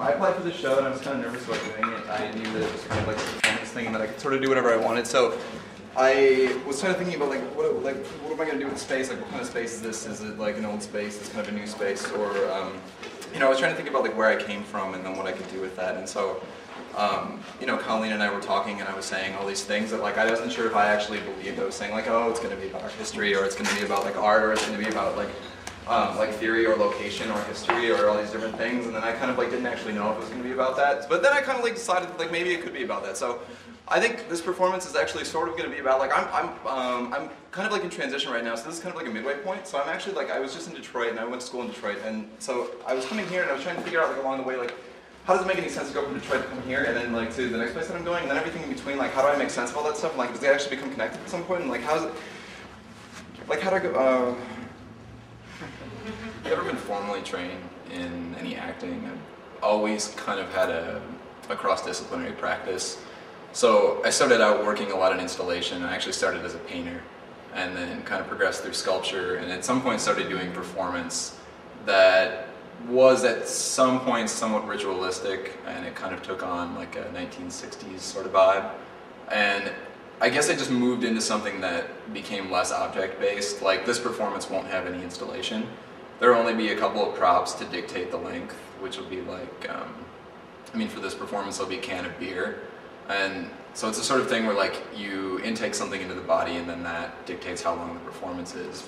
I applied for this show and I was kind of nervous about doing it. I knew that it was kind of like a performance thing and that I could sort of do whatever I wanted. So I was kind of thinking about like what am I going to do with the space? Like what kind of space is this? Is it like an old space? Is it kind of a new space? Or you know, I was trying to think about like where I came from and then what I could do with that. And so you know, Colleen and I were talking and I was saying all these things that like I wasn't sure if I actually believed. I was saying like, oh, it's going to be about history, or it's going to be about like art, or it's going to be about like theory or location or history or all these different things, and then I kind of like didn't actually know if it was going to be about that. But then I kind of like decided like maybe it could be about that. So I think this performance is actually sort of going to be about like I'm kind of like in transition right now. So this is kind of like a midway point. So I'm actually like I was just in Detroit and I went to school in Detroit, and so I was coming here and I was trying to figure out like along the way like how does it make any sense to go from Detroit to come here and then like to the next place that I'm going, and then everything in between, like how do I make sense of all that stuff, and like does it actually become connected at some point, and like how's it like how do I go I've never been formally trained in any acting. I've always kind of had a cross-disciplinary practice. So I started out working a lot in installation. I actually started as a painter and then kind of progressed through sculpture, and at some point started doing performance that was at some points somewhat ritualistic, and it kind of took on like a 1960s sort of vibe. And I guess I just moved into something that became less object-based. Like this performance won't have any installation. There'll only be a couple of props to dictate the length, which will be like, I mean for this performance there'll be a can of beer. And so it's a sort of thing where like you intake something into the body and then that dictates how long the performance is.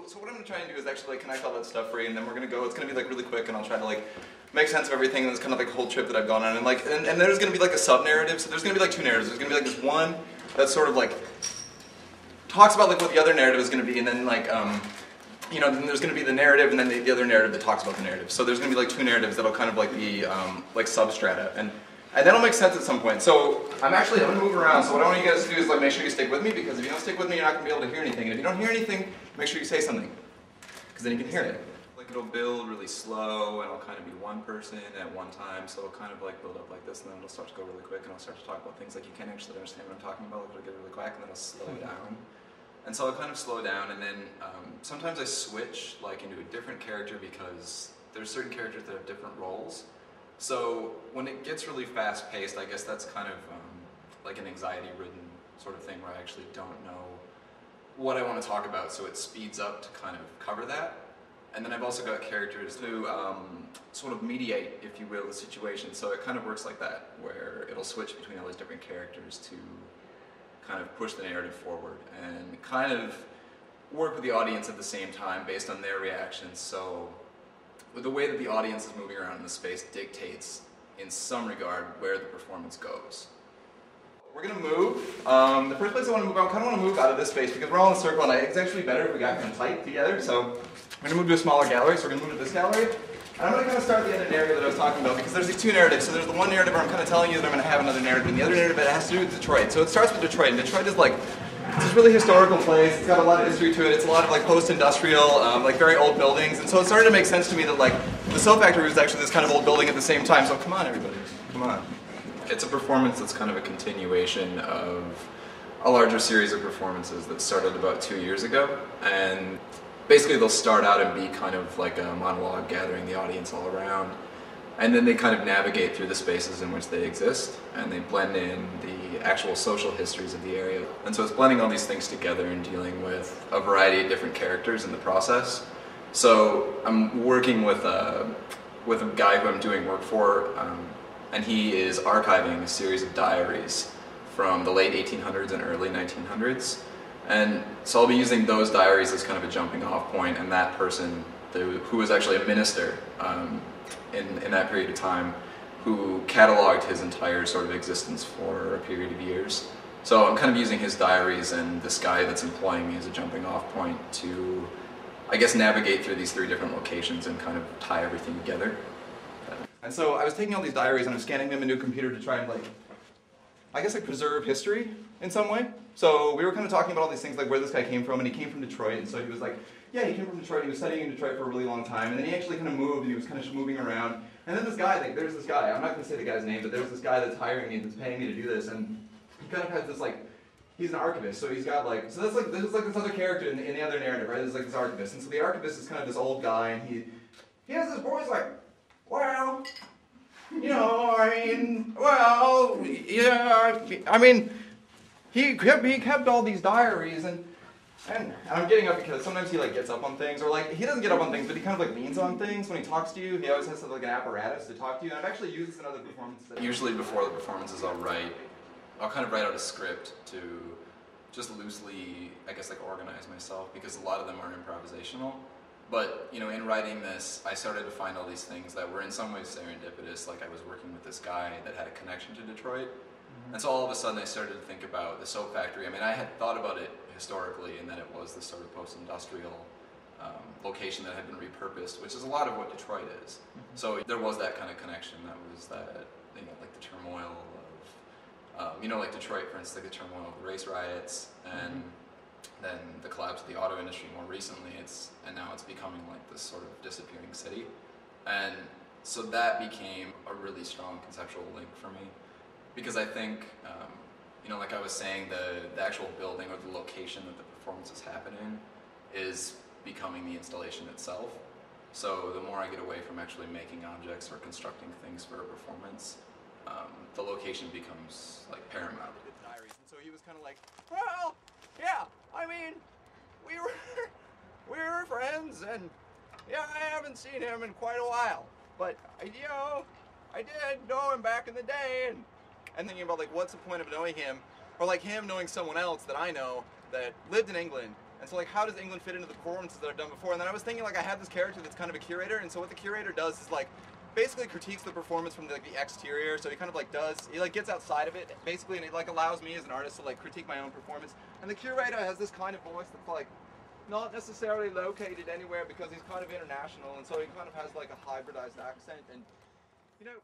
So what I'm going to try and do is actually like connect all that stuff free, and then we're going to go, it's going to be like really quick, and I'll try to like make sense of everything, and it's kind of like a whole trip that I've gone on, and like, and there's going to be like a sub-narrative, so there's going to be like two narratives. There's going to be like this one that sort of like talks about like what the other narrative is going to be, and then like, you know, then there's going to be the narrative, and then the other narrative that talks about the narrative. So there's going to be like two narratives that'll kind of like be like substrata, and that'll make sense at some point. So I'm going to move around, so what I want you guys to do is like make sure you stick with me, because if you don't stick with me, you're not going to be able to hear anything. And if you don't hear anything, make sure you say something, because then you can hear it. Like it'll build really slow, and it'll kind of be one person at one time, so it'll kind of like build up like this, and then it'll start to go really quick, and I'll start to talk about things like you can't actually understand what I'm talking about, it'll get really quick, and then it'll slow down. And so I'll kind of slow down, and then sometimes I switch like into a different character, because there's certain characters that have different roles. So when it gets really fast-paced, I guess that's kind of like an anxiety-ridden sort of thing where I actually don't know what I want to talk about, so it speeds up to kind of cover that. And then I've also got characters who sort of mediate, if you will, the situation. So it kind of works like that, where it'll switch between all these different characters to kind of push the narrative forward and kind of work with the audience at the same time based on their reactions. So the way that the audience is moving around in the space dictates, in some regard, where the performance goes. We're going to move. The first place I want to move, I kind of want to move out of this space because we're all in a circle, and it's actually better if we got kind of tight together. So we're going to move to a smaller gallery, so we're going to move to this gallery. And I'm going to kind of start the other narrative that I was talking about, because there's these two narratives. So there's the one narrative where I'm kind of telling you that I'm going to have another narrative, and the other narrative that has to do with Detroit. So it starts with Detroit, and Detroit is like, it's this really historical place. It's got a lot of history to it. It's a lot of like post-industrial, like very old buildings. And so it started to make sense to me that like the Soap Factory was actually this kind of old building at the same time. So come on, everybody, come on. It's a performance that's kind of a continuation of a larger series of performances that started about 2 years ago. And basically they'll start out and be kind of like a monologue gathering the audience all around. And then they kind of navigate through the spaces in which they exist, and they blend in the actual social histories of the area. And so it's blending all these things together and dealing with a variety of different characters in the process. So I'm working with a guy who I'm doing work for, and he is archiving a series of diaries from the late 1800s and early 1900s. And so I'll be using those diaries as kind of a jumping off point, and that person, who was actually a minister, in that period of time, who cataloged his entire sort of existence for a period of years. So I'm kind of using his diaries and this guy that's employing me as a jumping off point to, I guess, navigate through these 3 different locations and kind of tie everything together. And so I was taking all these diaries and I'm scanning them into a computer to try and like, I guess like preserve history in some way. So we were kind of talking about all these things like where this guy came from, and he came from Detroit, and so he was like, yeah, he came from Detroit, he was studying in Detroit for a really long time, and then he actually kind of moved, and he was kind of moving around. And then this guy, like, there's this guy, I'm not going to say the guy's name, but there's this guy that's hiring me, that's paying me to do this, and he kind of has this, like, he's an archivist, so he's got, like, so that's like, this is like this other character in the other narrative, right? There's like this archivist, and so the archivist is kind of this old guy, and he has this voice like, well, You know, I mean, well, yeah, I mean, he kept all these diaries, and I'm getting up because sometimes he like gets up on things, or like he doesn't get up on things, but he kind of like leans on things when he talks to you. He always has like an apparatus to talk to you, and I've actually used this in other performances. Usually before the performances I'll kind of write out a script to just loosely, I guess, like organize myself, because a lot of them are improvisational. But, you know, in writing this, I started to find all these things that were in some ways serendipitous. Like I was working with this guy that had a connection to Detroit. And so all of a sudden I started to think about the soap factory. I mean, I had thought about it historically, and that it was this sort of post-industrial location that had been repurposed, which is a lot of what Detroit is. So there was that kind of connection. That was that, you know, like the turmoil of, you know, like Detroit, for instance, like the turmoil of the race riots, and then the collapse of the auto industry more recently. And now it's becoming like this sort of disappearing city. And so that became a really strong conceptual link for me. Because I think, you know, like I was saying, the actual building or the location that the performances happen in is becoming the installation itself. So the more I get away from actually making objects or constructing things for a performance, the location becomes like paramount. Diaries, and so he was kind of like, well, yeah, I mean, we were friends, and yeah, I haven't seen him in quite a while, but you know, I did know him back in the day, and thinking about like, what's the point of knowing him, or like him knowing someone else that I know that lived in England, and so like, how does England fit into the performances that I've done before? And then I was thinking like, I had this character that's kind of a curator, and so what the curator does is like, basically critiques the performance from the exterior. So he kind of like he like gets outside of it basically, and it like allows me as an artist to like critique my own performance. And the curator has this kind of voice that's like not necessarily located anywhere, because he's kind of international, and so he kind of has like a hybridized accent, and you know.